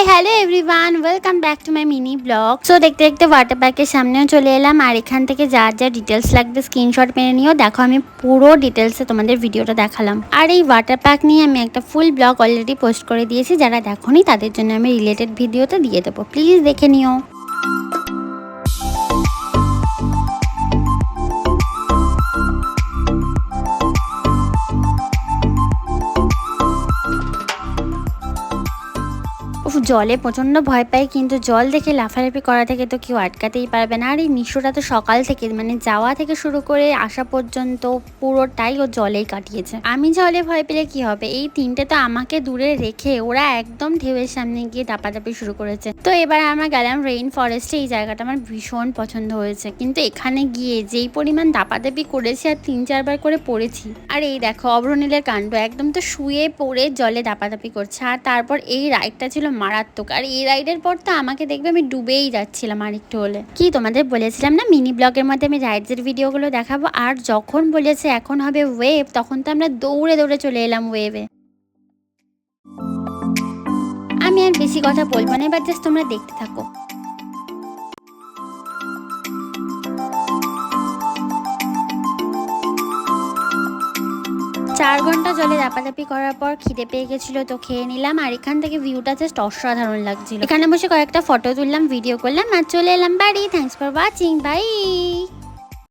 Hello everyone, welcome back to my mini blog. So দেখতে দেখতে water পার্কের সামনেও চলে এলাম, আর এখান থেকে যা যা ডিটেলস লাগবে স্ক্রিনশট মেরে নিও। দেখো আমি পুরো ডিটেলসে তোমাদের ভিডিওটা দেখালাম। আর এই ওয়াটার পার্ক নিয়ে আমি একটা ফুল ব্লগ অলরেডি পোস্ট করে দিয়েছি, যারা দেখোনি তাদের জন্য আমি রিলেটেড ভিডিওতে দিয়ে দেবো, প্লিজ দেখে নিও। জলে প্রচণ্ড ভয় পাই, কিন্তু জল দেখে লাফালাফি করা থেকে তো কেউ আটকাতেই পারবে না। আর এই মিশোটা তো সকাল থেকে মানে যাওয়া থেকে শুরু করে আসা পর্যন্ত পুরোটাই ও জলেই কাটিয়েছে। আমি জলে ভয় পেলে কি হবে, এই তিনটে তো আমাকে দূরে রেখে ওরা একদম ঢেউয়ের সামনে গিয়ে দাপাদাপি শুরু করেছে। তো এবার আমরা গেলাম রেইন ফরেস্টে। এই জায়গাটা আমার ভীষণ পছন্দ হয়েছে, কিন্তু এখানে গিয়ে যেই পরিমাণ দাপাদাপি করেছি আর 3-4 বার করে পড়েছি। আর এই দেখো অভ্রনীলের কাণ্ড, একদম তো শুয়ে পড়ে জলে দাপাদাপি করছে। আর তারপর এই রাইডটা ছিল মারাত্মক, আর এই রাইডের পর তো আমাকে দেখবে আমি ডুবেই যাচ্ছিলাম আর একটু হলে। কি তোমাদের বলেছিলাম না মিনি ব্লগের মধ্যে আমি রাইডসের ভিডিওগুলো দেখাবো, আর যখন বলেছে এখন হবে ওয়েভ, তখন তো আমরা দৌড়ে দৌড়ে চলে এলাম ওয়েভে। আমি আর বেশি কথা বলবো না, এবার জাস্ট তোমরা দেখতে থাকো। 4 ঘন্টা জলে দাপাদাপি করার পর খিদে পেয়ে গেছিল, তো খেয়ে নিলাম। আর এখান থেকে ভিউটা জাস্ট অসাধারণ লাগছিল। এখানে বসে কয়েকটা ফটো তুললাম, ভিডিও করলাম আর চলে এলাম বাড়ি। Thanks for watching, by.